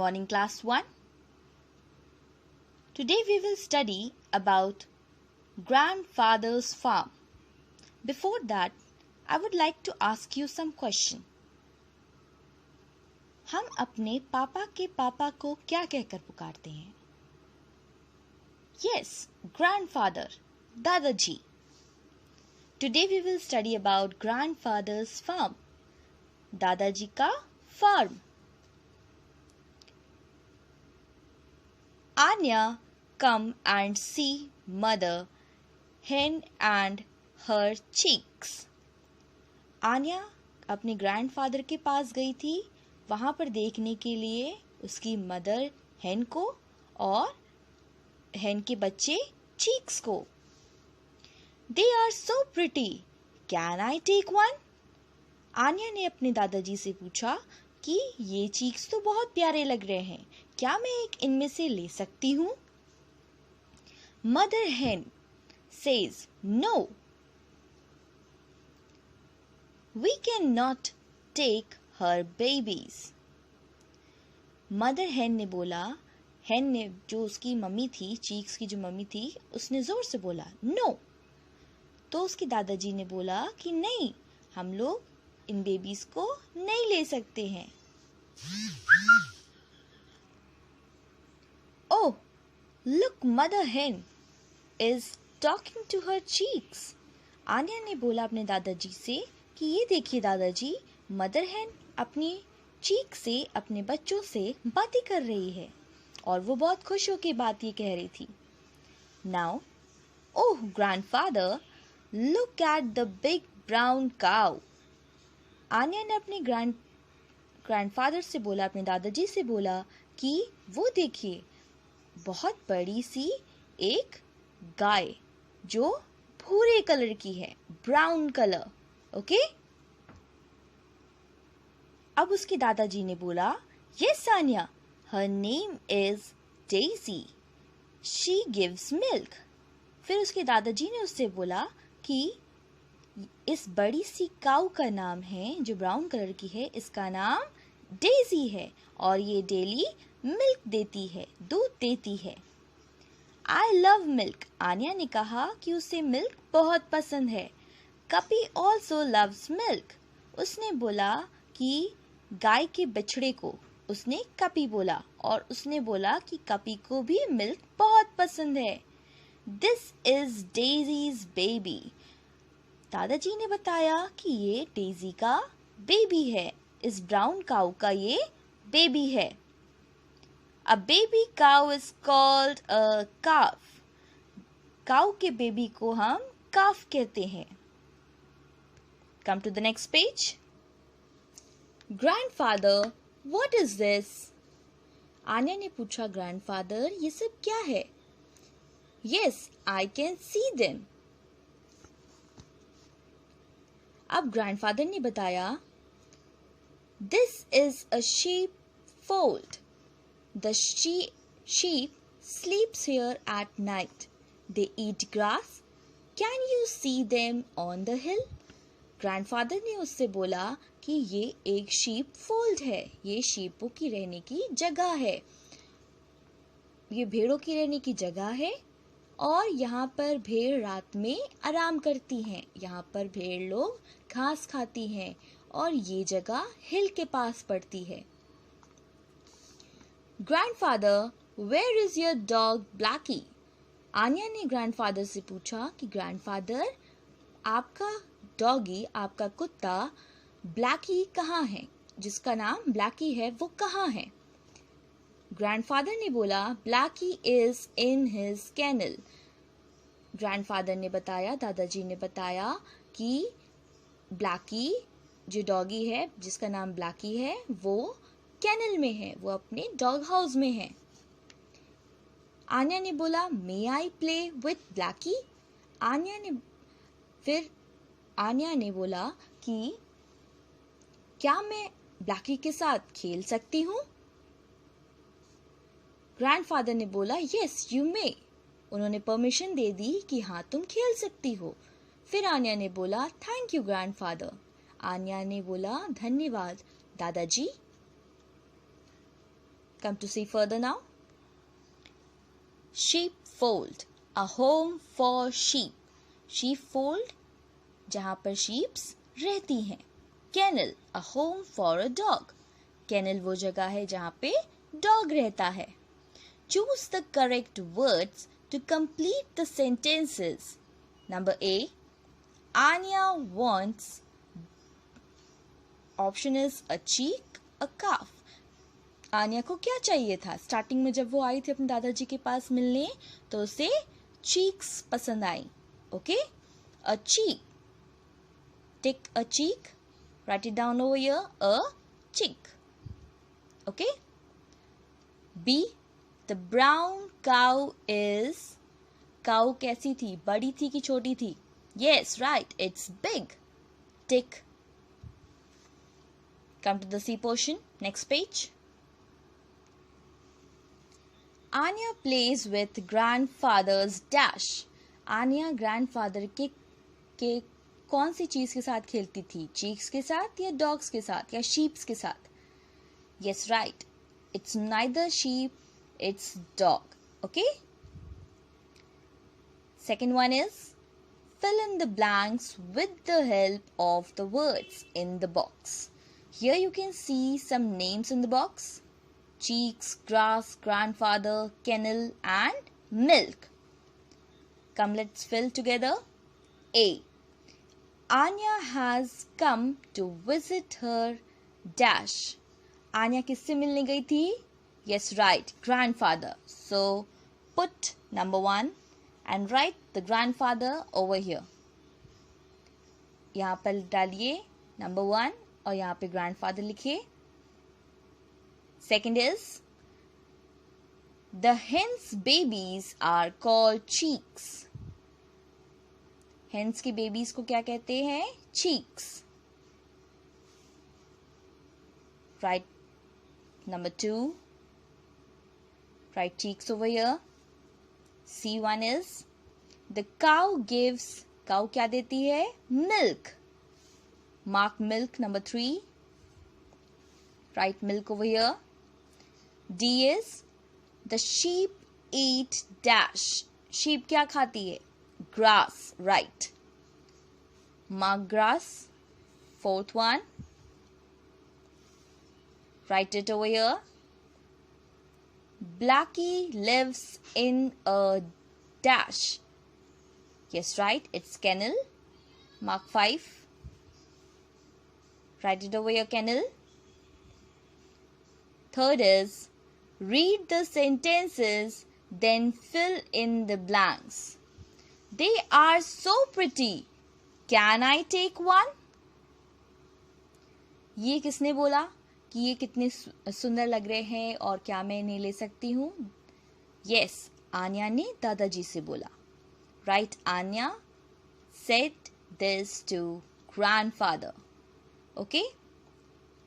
morning, class 1. Today we will study about grandfather's farm. Before that, I would like to ask you some question. हम अपने पापा के पापा को क्या कहकर पुकारते हैं? Yes, grandfather, दादाजी. Today we will study about grandfather's farm. दादाजी का farm. Anya, come and see mother hen and her chicks. Anya अपने ग्रैंडफादर के पास गई थी वहाँ पर देखने के लिए उसकी मदर हेन को और हेन के बच्चे चीक्स को. They are so pretty. Can I take one? Anya ने अपने दादाजी से पूछा कि ये चीक्स तो बहुत प्यारे लग रहे हैं, क्या मैं एक इनमें से ले सकती हूँ? Mother hen says no. We cannot take her babies. Mother हेन ने बोला, हेन ने जो उसकी मम्मी थी, चीक्स की जो मम्मी थी, उसने जोर से बोला नो. तो उसके दादाजी ने बोला कि नहीं, हम लोग इन बेबीज को नहीं ले सकते हैं. Oh, look, mother hen is talking to her chicks. Anya ने बोला अपने दादाजी से कि ये देखिए दादाजी, मदर हेन अपनी चीक से, अपने बच्चों से बातें कर रही है और वो बहुत खुश होकर बात ये कह रही थी. Now, oh grandfather, look at the big brown cow. Anya ने अपने ग्रैंडफादर से बोला, अपने दादाजी से बोला कि वो देखिए बहुत बड़ी सी एक गाय जो भूरे कलर की है, ब्राउन कलर. ओके. अब उसके दादाजी ने बोला, yes Anya, her name is Daisy, she gives milk. फिर उसके दादाजी ने उससे बोला कि इस बड़ी सी काऊ का नाम है जो ब्राउन कलर की है, इसका नाम डेजी है और ये डेली मिल्क देती है, दूध देती है. I love milk. आन्या ने कहा कि उसे मिल्क बहुत पसंद है. कपी ऑल्सो लव्स मिल्क. उसने बोला कि गाय के बछड़े को उसने कपी बोला और उसने बोला कि कपी को भी मिल्क बहुत पसंद है. This is daisies baby. दादाजी ने बताया कि ये डेजी का बेबी है, इस ब्राउन काऊ का ये बेबी है. A baby cow is called a calf. Cow के बेबी को हम काफ कहते हैं. Come to the next page. Grandfather, what is this? Anya ने पूछा, ग्रैंडफादर ये सब क्या है? Yes, I can see them. अब ग्रैंडफादर ने बताया, this is a sheep fold. The sheep sleeps here at night. They eat grass. Can you see them on the hill? Grandfather ने उससे बोला कि ये एक शीप फोल्ड है, ये शीपों की रहने की जगह है, ये भेड़ों की रहने की जगह है और यहाँ पर भेड़ रात में आराम करती हैं. यहाँ पर भेड़ लोग घास खाती हैं और ये जगह हिल के पास पड़ती है. Grandfather, where is your dog Blacky? Anya ने ग्रैंडफादर से पूछा कि ग्रैंडफादर, आपका डॉगी, आपका कुत्ता ब्लैकी कहाँ है, जिसका नाम ब्लैकी है, वो कहाँ है? ग्रैंडफादर ने बोला, Blacky is in his kennel. Grandfather ने बताया, दादाजी ने बताया कि ब्लैकी जो डॉगी है, जिसका नाम ब्लैकी है, वो कैनल में है, वो अपने डॉग हाउस में है. आन्या ने बोला, may I play with Blackie? Anya ने बोला कि क्या मैं ब्लैकी के साथ खेल सकती हूँ? ग्रैंडफादर ने बोला, यस यू मे. उन्होंने परमिशन दे दी कि हाँ तुम खेल सकती हो. फिर आन्या ने बोला, थैंक यू ग्रैंडफादर. आन्या ने बोला, धन्यवाद दादाजी. Come to see further now. Sheepfold, a home for sheep. Sheepfold, जहाँ पर sheeps रहती हैं. Kennel, a home for a dog. Kennel वो जगह है जहाँ पे dog रहता है. Choose the correct words to complete the sentences. Number A, Anya wants. Option is a cheek, a calf. Anya को क्या चाहिए था? स्टार्टिंग में जब वो आई थी अपने दादाजी के पास मिलने तो उसे चीक्स पसंद आई. Okay, a chick. Take a chick. Write it down over here. A chick. Okay. B, the brown cow is. Cow कैसी थी? बड़ी थी कि छोटी थी? Yes, right, it's big. Tick. Come to the C portion. Next page. Anya plays with grandfather's dash. Anya grandfather के कौन सी चीज के साथ खेलती थी? चीक्स के साथ या डॉग्स के साथ या शीप्स के साथ? Yes, right. It's neither sheep, it's dog. Okay? Second one is fill in the blanks with the help of the words in the box. Here you can see some names in the box. Cheeks, grass, grandfather, kennel and milk. Come, let's fill together. A. Anya has come to visit her dash. Anya किससे मिलने गई थी? Yes, right, grandfather. So put number 1 and write the grandfather over here. यहाँ पर डालिए number 1 और यहाँ पे grandfather लिखिए. Second is the hen's babies are called cheeks. Hens के babies को क्या कहते हैं? Cheeks. Write number 2. Write cheeks over here. C1 is the cow gives. Cow क्या देती है? Milk. Mark milk number 3. Write milk over here. D is the sheep eat dash. Sheep क्या खाती है? Grass. Right. Mark grass. Fourth one. Write it over here. Blackie lives in a dash. Yes, right. It's kennel. Mark 5. Write it over here, kennel. Third is read the sentences, then fill in the blanks. They are so pretty. Can I take one? ये किसने बोला कि ये कितने सुंदर लग रहे हैं और क्या मैं इन्हें ले सकती हूँ? Yes, आन्या ने दादाजी से बोला. Right, Anya said this to grandfather. Okay.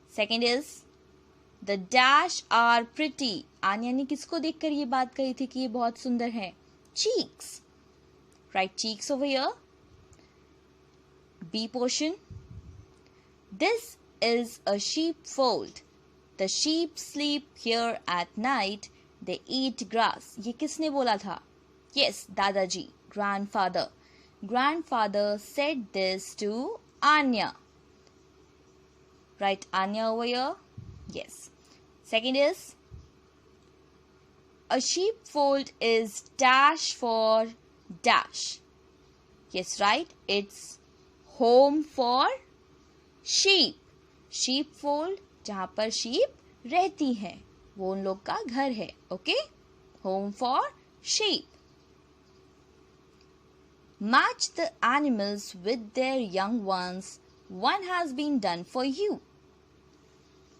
Second is the dash are pretty. Anya ने किसको देखकर ये बात कही थी कि ये बहुत सुंदर है? Cheeks. Write cheeks over here. B portion. This is a sheepfold. The sheep sleep here at night. They eat grass. ये किसने बोला था? Yes, दादाजी, grandfather. Grandfather said this to Anya. Write Anya over here. Yes. Second is a sheepfold is dash for dash. Yes, right. It's home for sheep. Sheepfold जहाँ पर sheep रहती हैं, वो उन लोग का घर है. Okay? Home for sheep. Match the animals with their young ones. One has been done for you.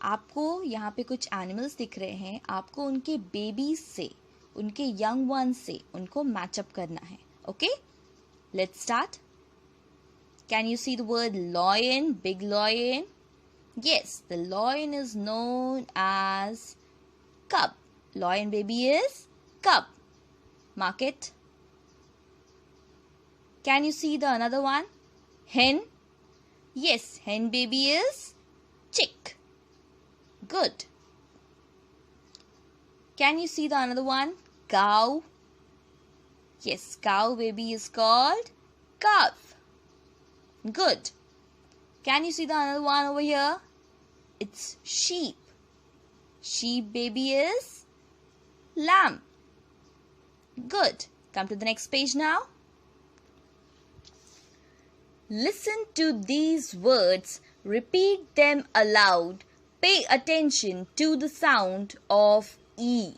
आपको यहाँ पे कुछ एनिमल्स दिख रहे हैं. आपको उनके बेबीज से, उनके यंग वन से उनको मैचअप करना है. Okay, let's start. Can you see the word lion? Big lion. Yes, the lion is known as cub. Lion baby is cub. Mark it. Can you see the another one? Hen. Yes, hen baby is chick. Good. Can you see the another one? Cow. Yes, cow baby is called calf. Good. Can you see the another one over here? It's sheep. Sheep baby is lamb. Good. Come to the next page now. Listen to these words. Repeat them aloud. Pay attention to the sound of E.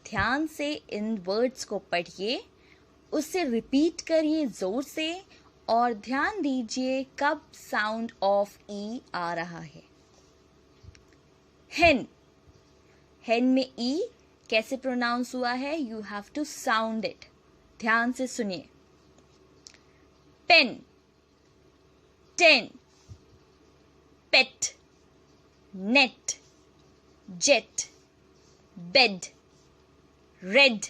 ध्यान से इन words को पढ़िए, उसे repeat करिए जोर से और ध्यान दीजिए कब साउंड ऑफ ई आ रहा है. हेन. हेन में ई कैसे प्रोनाउंस हुआ है? You have to sound it. ध्यान से सुनिए. Pen. Ten. Pet. Net. Jet. Bed. Red.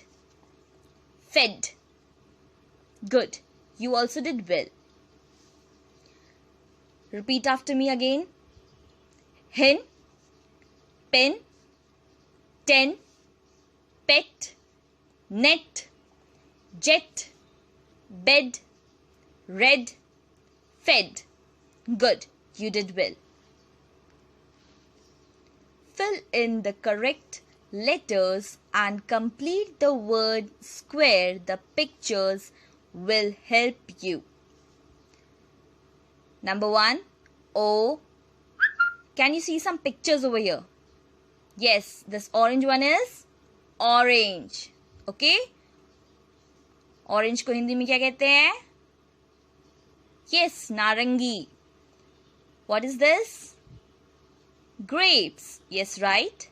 Fed. Good. You also did well. Repeat after me again. Hen. Pen. Ten. Pet. Net. Jet. Bed. Red. Fed. Good. You did well. Fill in the correct letters and complete the word square. The pictures will help you. Number 1, O. Can you see some pictures over here? Yes, this orange one is orange. Okay? Orange को हिंदी में क्या कहते हैं? Yes, नारंगी. What is this? Grapes. Yes, right?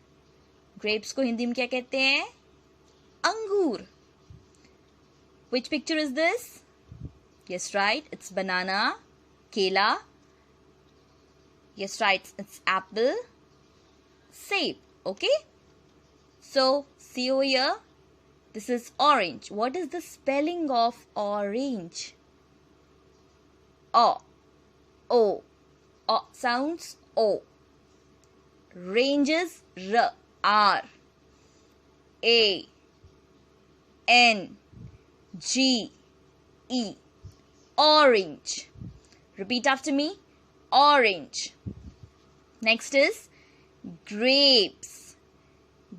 Grapes को हिंदी में क्या कहते हैं? अंगूर. Which picture is this? Yes, right. It's banana. केला. Yes, right. It's apple. Save. Okay? So, see over here. This is orange. What is the spelling of orange? O. O. O sounds O. Range is R. R. A. N. G. E. Orange. Repeat after me. Orange. Next is grapes.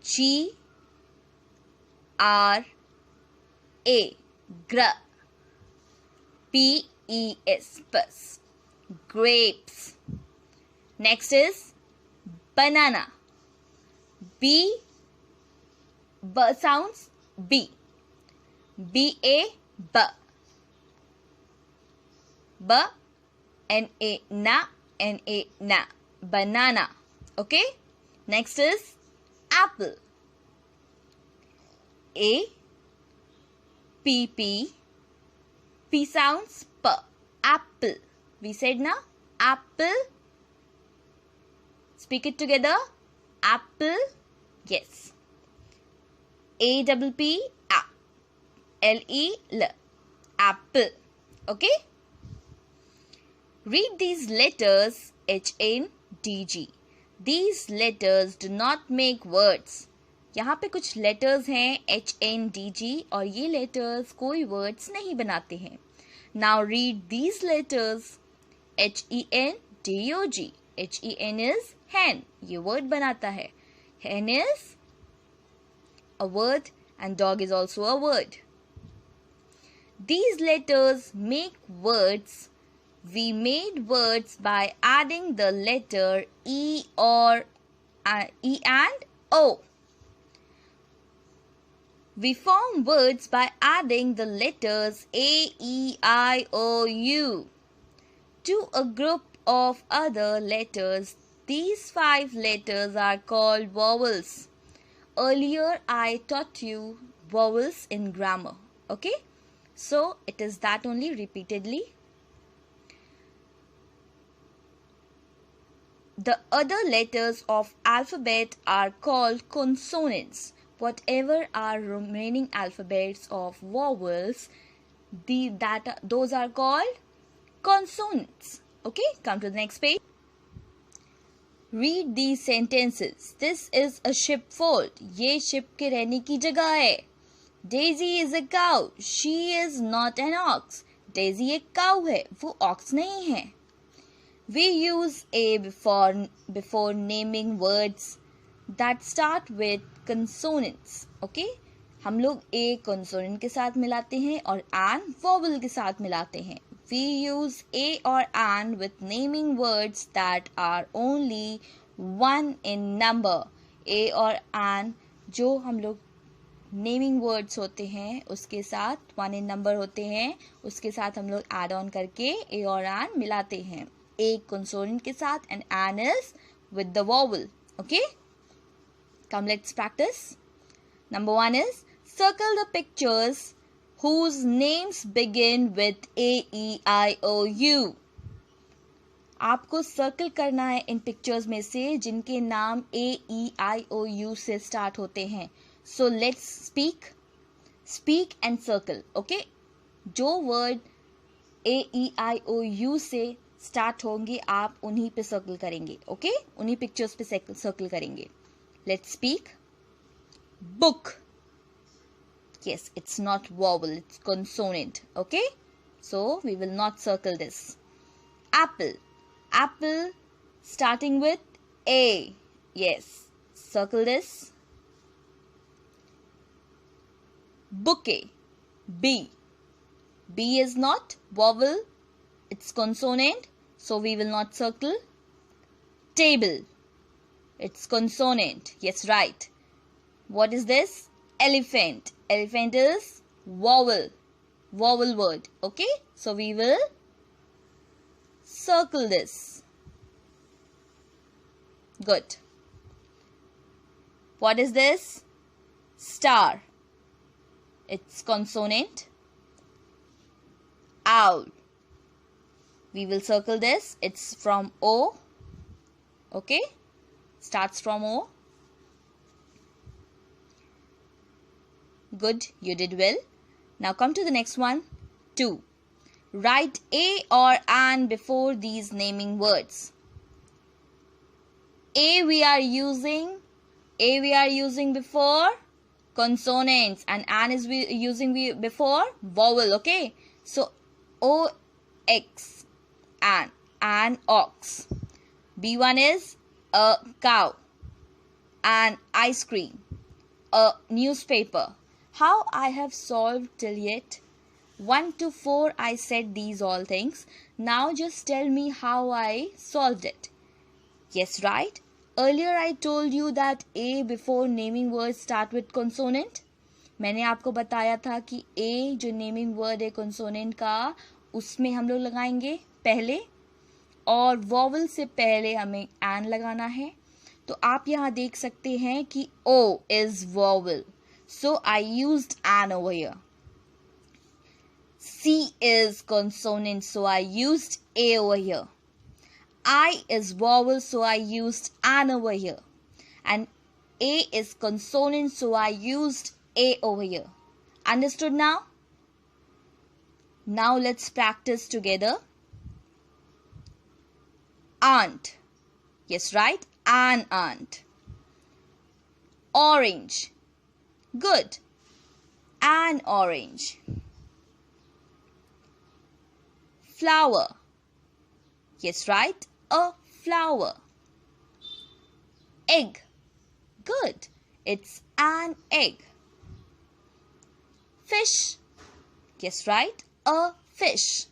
G. R. A. Gra. P. E. S. Pus. Grapes. Next is banana. B. B sounds B. B A B. B N A na N A na. Banana. Okay. Next is apple. A P P. P sounds P. Apple. We said na apple. Speak it together. Apple. Yes. A double P A. L E L. Apple. Okay. Read these letters H N D G. These letters do not make words. यहाँ पे कुछ letters हैं H N D G और ये letters कोई words नहीं बनाते हैं. Now read these letters H E N D O G. H E N is hen. ये word बनाता है. Hen is a word and dog is also a word. These letters make words. We made words by adding the letter E or E and O. We form words by adding the letters A, E, I, O, U to a group of other letters. These 5 letters are called vowels. Earlier I taught you vowels in grammar. Okay? So it is that only repeatedly. The other letters of alphabet are called consonants. Whatever are remaining alphabets of vowels, those are called consonants. Okay, come to the next page. Read these sentences. This is a sheepfold. ये ship के रहने की जगह है. Daisy is a cow. She is not an ox. Daisy एक cow है, वो ox नहीं है. We use a before naming words that start with consonants. Okay? हम लोग a consonant के साथ मिलाते हैं और an vowel के साथ मिलाते हैं. We use a or an with naming words that are only one in number. A और an जो हम लोग नेमिंग वर्ड्स होते हैं उसके साथ 1 in number होते हैं, उसके साथ हम लोग एड ऑन करके a और an मिलाते हैं. A consonant के साथ and an is with the vowel. Okay? Come, let's practice. Number 1 is circle the pictures whose names begin with A, E, I, O, U. आपको सर्कल करना है इन pictures में से जिनके नाम A, E, I, O, U से start होते हैं. So let's speak and circle. Okay? जो word A, E, I, O, U से स्टार्ट होंगे आप उन्हीं पे सर्कल करेंगे. ओके? उन्हीं पिक्चर्स पे सर्कल करेंगे. Let's speak. Book. Yes, it's not vowel, it's consonant. Okay? So we will not circle this. Apple. Apple starting with A. Yes. Circle this. Bouquet. B. B is not vowel, it's consonant, so we will not circle. Table. It's consonant. Yes, right. What is this? Elephant. Elephant is vowel word. Okay? So we will circle this. Good. What is this? Star. It's consonant. Owl. We will circle this. It's from O. Okay? Starts from O. Good, you did well. Now come to the next one. 2. Write A or an before these naming words. A we are using before consonants and an is using before vowel. Okay, so O-X, an ox. B1 is a cow, an ice cream, a newspaper. How I have solved till yet? 1 to 4 I said these all things. Now just tell me how I solved it. Yes, right? Earlier I told you that A before naming words start with consonant. मैंने आपको बताया था कि A जो naming word है consonant का उसमें हम लोग लगाएंगे पहले और vowel से पहले हमें an लगाना है. तो आप यहाँ देख सकते हैं कि O is vowel. So I used an over here. C is consonant, so I used A over here. I is vowel, so I used an over here. And A is consonant, so I used A over here. Understood now? Now let's practice together. Aunt. Yes, right? An aunt. Orange. Good. An orange. Flower. Yes, right? A flower. Egg. Good. It's an egg. Fish. Yes, right? A fish.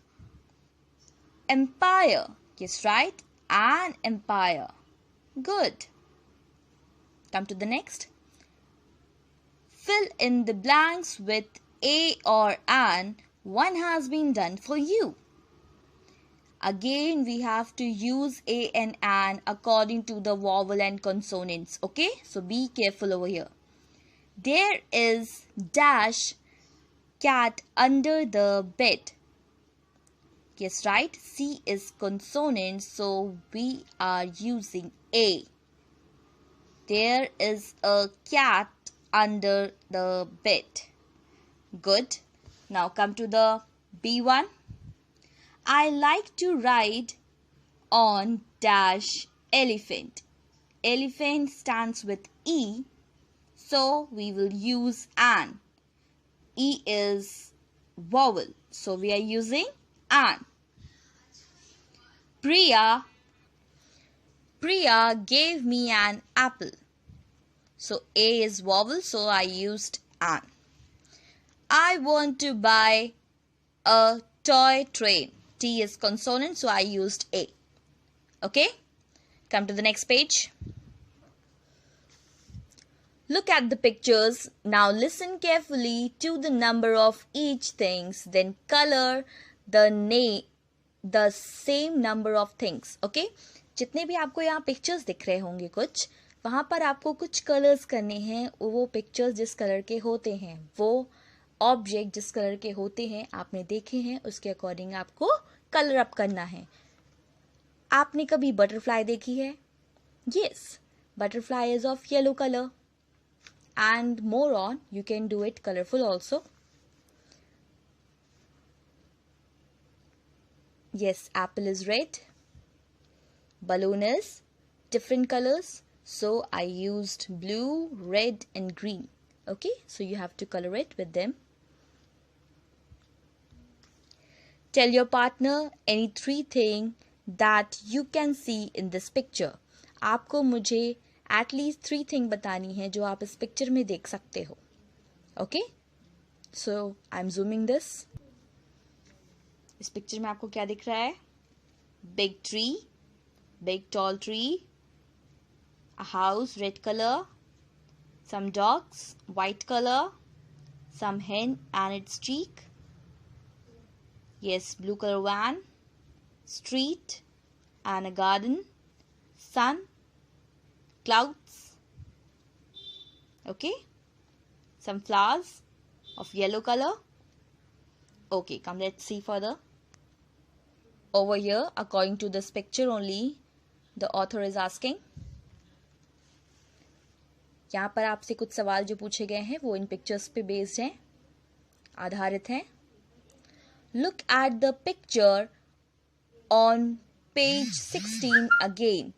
Empire. Yes, right? An empire. Good. Come to the next. Fill in the blanks with A or an. One has been done for you. Again, we have to use A and an according to the vowel and consonants. Okay? So be careful over here. There is dash cat under the bed. Yes, right? C is consonant, so we are using A. There is a cat under the bed. Good. Now come to the B1. I like to ride on dash elephant. Elephant stands with E, so we will use an. E is vowel, so we are using an. Priya gave me an apple. So A is vowel, so I used an. I want to buy a toy train. T is consonant, so I used A. Okay? Come to the next page. Look at the pictures. Now listen carefully to the number of each things. Then color the same number of things. Okay? जितने भी आपको यहाँ pictures दिख रहे होंगे कुछ, वहाँ पर आपको कुछ कलर्स करने हैं. वो पिक्चर्स जिस कलर के होते हैं, वो ऑब्जेक्ट जिस कलर के होते हैं, आपने देखे हैं, उसके अकॉर्डिंग आपको कलर अप करना है. आपने कभी बटरफ्लाई देखी है? Yes, butterfly is of yellow color. And more on, you can do it colorful also. Yes, apple is red. Balloon is different colors. So I used blue, red and green. Okay, so you have to color it with them. Tell your partner any 3 things that you can see in this picture. आपको मुझे at least 3 things बतानी है जो आप इस picture में देख सकते हो. Okay? So I'm zooming this. इस पिक्चर में आपको क्या दिख रहा है? Big tree, big tall tree, a house red color, some dogs white color, some hen and its cheek. Yes, blue color van, street and a garden, sun, clouds. Okay, some flowers of yellow color. Okay, come let's see further. Over here, according to this picture only, the author is asking. यहाँ पर आपसे कुछ सवाल जो पूछे गए हैं वो इन पिक्चर्स पे बेस्ड हैं, आधारित हैं. Look at the picture on page 16 again.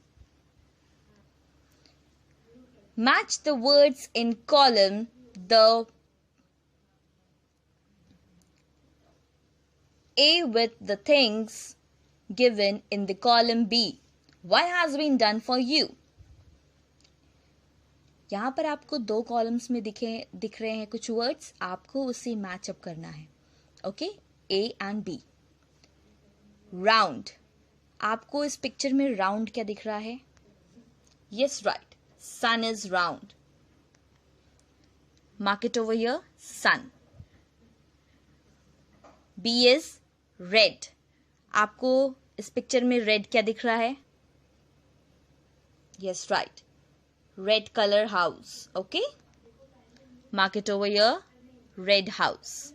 Match the words in column the A with the things given in the column B. What has been done for you? यहाँ पर आपको 2 कॉलम्स में दिख रहे हैं कुछ वर्ड्स, आपको उसे मैच अप करना है. Okay, A and B. Round. आपको इस पिक्चर में राउंड क्या दिख रहा है? Yes, right. Sun is round. Mark it over here. Sun. B is red. आपको इस पिक्चर में रेड क्या दिख रहा है? Yes, right. Red color house. Okay? Mark it over here. Red house.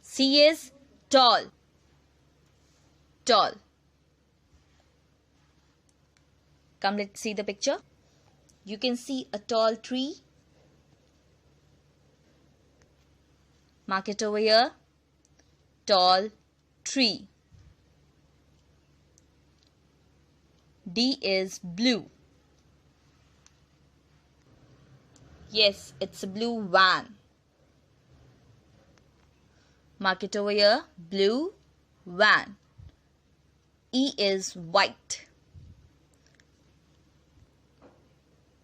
C is tall. Tall. Come, let's see the picture. You can see a tall tree. Mark it over here. Tall tree. D is blue. Yes, it's a blue van. Mark it over here. Blue van. E is white.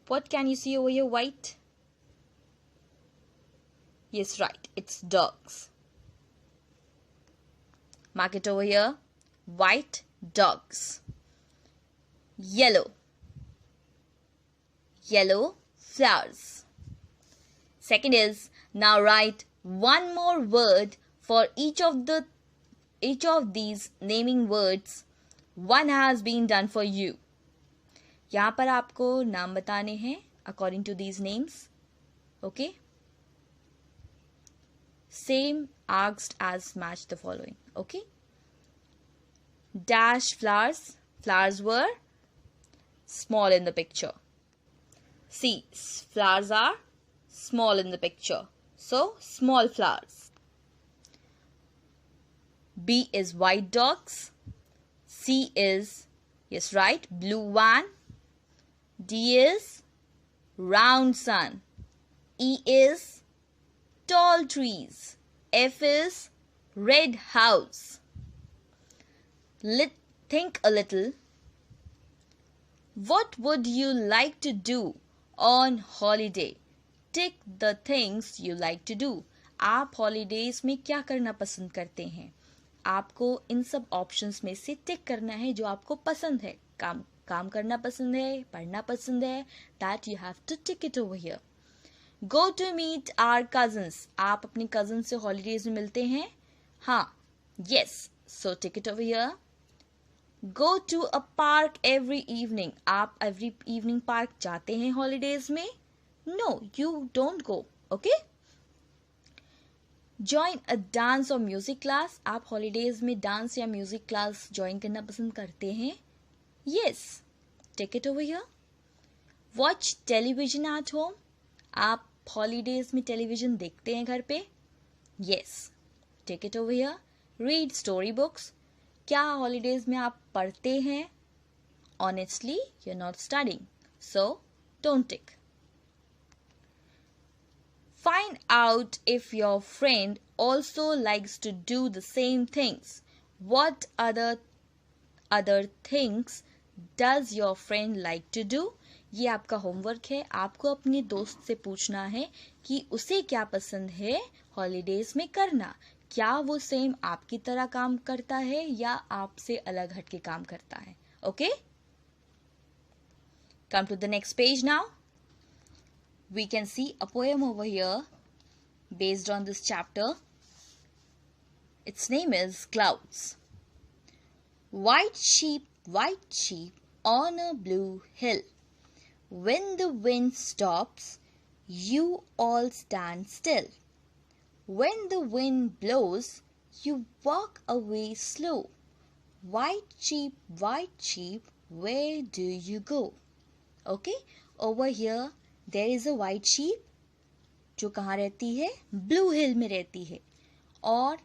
What can you see over here? White? Yes, right. It's dogs. Mark it over here. White dogs. Yellow. Yellow flowers. Second is, now write one more word for each of these naming words. One has been done for you. यहाँ पर आपको नाम बताने हैं according to these names. Okay? Same asked as match the following. Okay? Dash flowers. Flowers were small in the picture. See, flowers are small in the picture. So, small flowers. B is white dogs. C is, yes, right, blue van. D is round sun. E is tall trees. F is red house. Think a little. What would you like to do on holiday? Tick the things you like to do. आप holidays में क्या करना पसंद करते हैं? आपको इन सब options में से टिक करना है जो आपको पसंद है. काम करना पसंद है, पढ़ना पसंद है. That you have to tick it over here. Go to meet our cousins. आप अपने कजन से हॉलीडेज में मिलते हैं? हाँ, yes. So tick it over here. Go to a park every evening. आप every evening park जाते हैं holidays में? No, you don't go. Okay? Join a dance or music class. आप holidays में dance या music class join करना पसंद करते हैं? Yes. Take it over here. Watch television at home. आप holidays में television देखते हैं घर पे? Yes. Take it over here. Read storybooks. क्या हॉलीडेज में आप पढ़ते हैं? Honestly, you're not studying. So, don't tick. Find out if your friend also likes to do the same things. What other things does your friend like to do? ये आपका homework है. आपको अपने दोस्त से पूछना है कि उसे क्या पसंद है हॉलीडेज में करना. क्या वो सेम आपकी तरह काम करता है या आपसे अलग हटके काम करता है? Okay, come to the next page now. We can see a poem over here based on this chapter. It's name is clouds. White sheep on a blue hill. When the wind stops, you all stand still. When the wind blows, you walk away slow. White sheep, where do you go? Okay, over here there is a white sheep जो कहाँ रहती है? Blue Hill में रहती है. और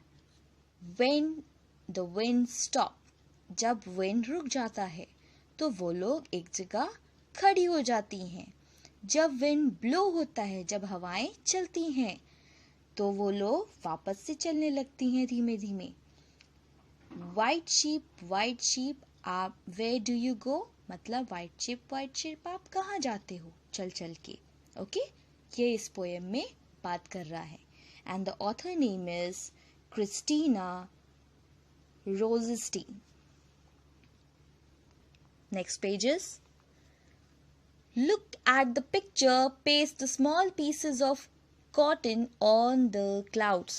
when the wind stop, जब wind रुक जाता है तो वो लोग एक जगह खड़ी हो जाती हैं. जब wind blow होता है, जब हवाएं चलती हैं, तो वो लोग वापस से चलने लगती हैं धीमे धीमे. वाइट शीप आप वेयर डू यू गो, मतलब वाइट शीप आप कहाँ जाते हो चल चल के. ओके, ये इस पोएम में बात कर रहा है. And the author name is Christina Rosestein. Next pages. Look at the picture, paste the small pieces of cotton on the clouds,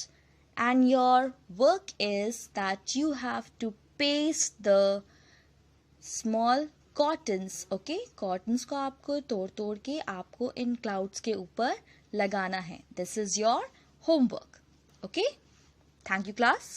and your work is that you have to paste the small cottons. Okay, cottons को आपको तोड़ के आपको इन clouds के ऊपर लगाना है. This is your homework. Okay, thank you class.